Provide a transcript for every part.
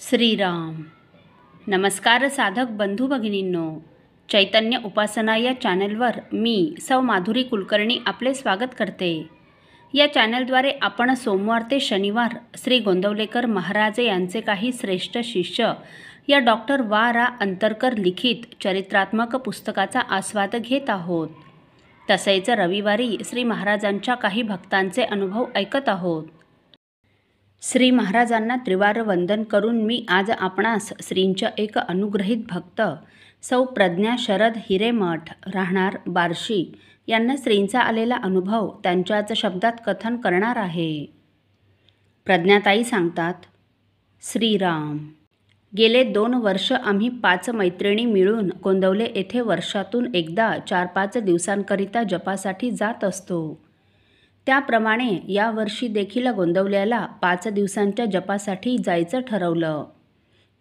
श्रीराम. नमस्कार साधक बंधू भगिनींनो, चैतन्य उपासना या चॅनलवर मी सौ माधुरी कुलकर्णी आपले स्वागत करते. या चॅनलद्वारे आपण सोमवार ते शनिवार श्री गोंदवलेकर महाराज यांचे काही श्रेष्ठ शिष्य या डॉक्टर वा रा अंतरकर लिखित चरित्रात्मक पुस्तकाचा आस्वाद घेत आहोत. तसेच रविवारी श्री महाराजांच्या काही भक्तांचे अनुभव ऐकत आहोत. श्री महाराजांना त्रिवार वंदन करून मी आज आपणास श्रींच्या एक अनुग्रहित भक्त सौ प्रज्ञा शरद हिरेमठ राहणार बार्शी यांना श्रींचा आलेला अनुभव त्यांच्याच शब्दात कथन करणार आहे. प्रज्ञाताई सांगतात, श्रीराम. गेले 2 वर्ष आम्ही 5 मैत्रिणी मिळून गोंदवले येथे वर्षातून एकदा 4-5 दिवसांकरिता जपासाठी जात असतो. त्याप्रमाणे यावर्षी देखील गोंदवल्याला 5 दिवसांच्या जपासाठी जायचं ठरवलं.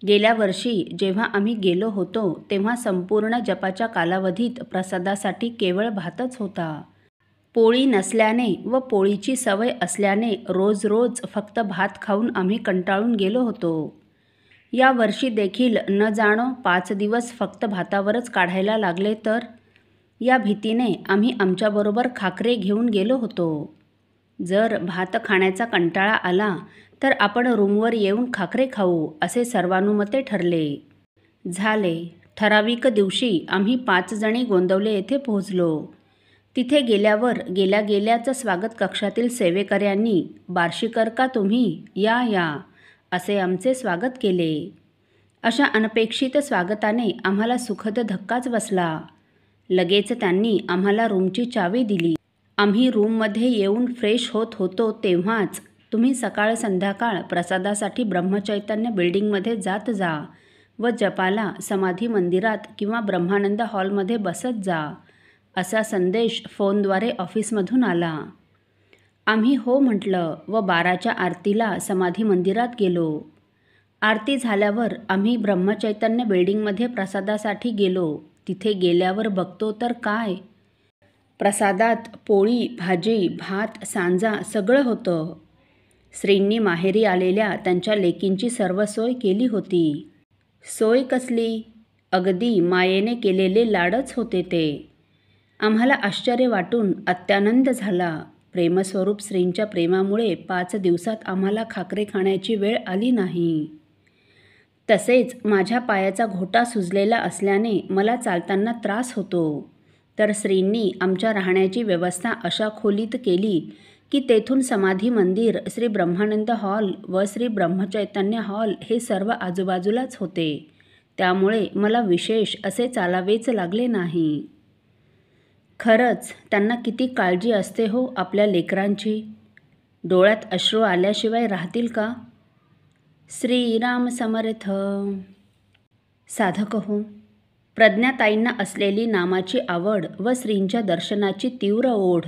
गेल्या वर्षी जेव्हा आम्ही गेलो होतो तेव्हा संपूर्ण जपाच्या कालावधीत प्रसादासाठी केवळ भातच होता. पोळी नसल्याने व पोळीची सवय असल्याने रोज रोज फक्त भात खाऊन आम्ही कंटाळून गेलो होतो. या वर्षी देखील न जाणो 5 दिवस फक्त भातावरच काढायला लागले तर या भीतीने आम्ही आमच्याबरोबर खाकरे घेऊन गेलो होतो. जर भात खाण्याचा कंटाळा आला तर आपण रूमवर येऊन खाकरे खाऊ असे सर्वानुमते ठरले. झाले. ठराविक दिवशी आम्ही 5 जणी गोंदवले येथे पोहोचलो. तिथे गेल्यावर गेल्याच स्वागत कक्षातील सेवेकऱ्यांनी बार्शीकर का तुम्ही, या या असे आमचे स्वागत केले. अशा अनपेक्षित स्वागताने आम्हाला सुखद धक्काच बसला. लगेच त्यांनी आम्हाला रूमची चावी दिली. आम्ही रूममध्ये येऊन फ्रेश होत होतो तेव्हाच तुम्ही सकाळ संध्याकाळ प्रसादासाठी ब्रह्मचैतन्य बिल्डिंगमध्ये जात जा व जपाला समाधी मंदिरात किंवा ब्रह्मानंद हॉलमध्ये बसत जा असा संदेश फोनद्वारे ऑफिसमधून आला. आम्ही हो म्हटलं व 12च्या आरतीला समाधी मंदिरात गेलो. आरती झाल्यावर आम्ही ब्रह्मचैतन्य बिल्डिंगमध्ये प्रसादासाठी गेलो. तिथे गेल्यावर बघतो तर काय, प्रसादात पोळी, भाजी, भात, सांजा सगळं होतं. श्रींनी माहेरी आलेल्या त्यांच्या लेकींची सर्व सोय केली होती. सोय कसली, अगदी मायेने केलेले लाडच होते ते. आम्हाला आश्चर्य वाटून अत्यानंद झाला. प्रेमस्वरूप श्रींच्या प्रेमामुळे 5 दिवसात आम्हाला खाकरे खाण्याची वेळ आली नाही. तसेच माझ्या पायाचा घोटा सुजलेला असल्याने मला चालताना त्रास होतो. तर श्रींनी आमच्या राहण्याची व्यवस्था अशा खोलीत केली की तेथून समाधी मंदिर, श्री ब्रह्मानंद हॉल व श्री ब्रह्मचैतन्य हॉल हे सर्व आजूबाजूलाच होते. त्यामुळे मला विशेष असे चालावेच लागले नाही. खरंच त्यांना किती काळजी असते हो आपल्या लेकरांची. डोळ्यात अश्रू आल्याशिवाय राहतील का. श्रीराम समर्थ. साधक हो, प्रज्ञाताईंना असलेली नामाची आवड व श्रींच्या दर्शनाची तीव्र ओढ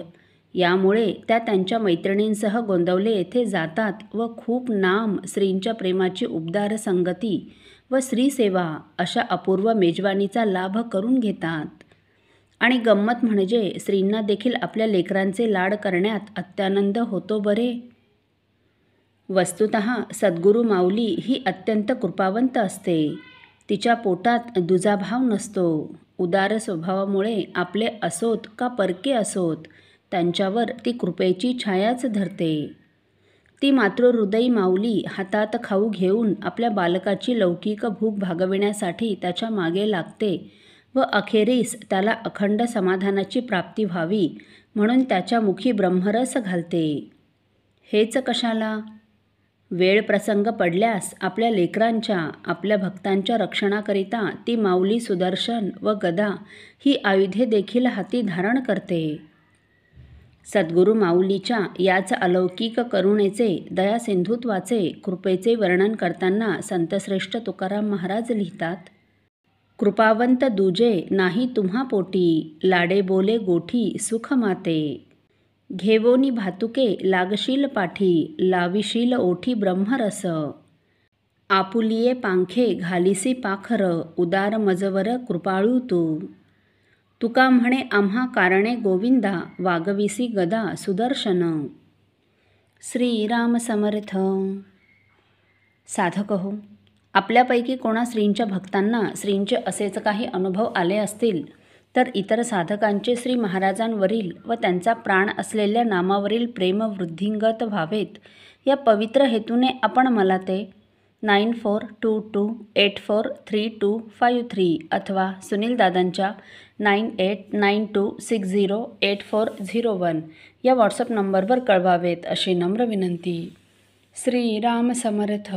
यामुळे त्या त्यांच्या मैत्रिणींसह गोंदवले येथे जातात व खूप नाम, श्रींच्या प्रेमाची उबदार संगती व श्रीसेवा अशा अपूर्व मेजवानीचा लाभ करून घेतात. आणि गंमत म्हणजे श्रींना देखील आपल्या लेकरांचे लाड करण्यात अत्यानंद होतो बरे. वस्तुतः सद्गुरू माऊली ही अत्यंत कृपावंत असते. तिच्या पोटात दुजाभाव नसतो. उदार स्वभावामुळे आपले असोत का परके असोत त्यांच्यावर ती कृपेची छायाच धरते. ती मातृहृदयी माऊली हातात खाऊ घेऊन आपल्या बालकाची लौकिक भूक भागविण्यासाठी त्याच्या मागे लागते व अखेरीस त्याला अखंड समाधानाची प्राप्ती व्हावी म्हणून त्याच्या मुखी ब्रह्मरस घालते. हेच कशाला, वेळ प्रसंग पडल्यास आपल्या लेकरांच्या, आपल्या भक्तांच्या रक्षणाकरिता ती माऊली सुदर्शन व गदा ही आयुधे देखील हाती धारण करते. सद्गुरू माऊलीच्या याच अलौकिक करुणेचे, दयासिंधुत्वाचे, कृपेचे वर्णन करताना संतश्रेष्ठ तुकाराम महाराज लिहितात, कृपावंत दुजे नाही तुम्हा पोटी, लाडे बोले गोठी सुख माते. घेवोनी भातुके लागशील पाठी, लाविशील ओठी ब्रह्मरस. आपुलिये पांखे घालिसी पाखर, उदार मजवर कृपाळू तू. तुका म्हणे आम्हा कारणे गोविंदा, वागविसी गदा सुदर्शन. श्रीराम समर्थ. साधक हो, आपल्यापैकी कोणा श्रींच्या भक्तांना श्रींचे असेच काही अनुभव आले असतील तर इतर साधकांचे श्री महाराजांवरील व त्यांचा प्राण असलेल्या नामावरील प्रेम वृद्धिंगत व्हावेत या पवित्र हेतूने आपण मला ते 9422843253 अथवा सुनील दादांच्या 9892608401 या व्हॉट्सअप नंबरवर कळवावेत अशी नम्र विनंती. श्रीराम समर्थ.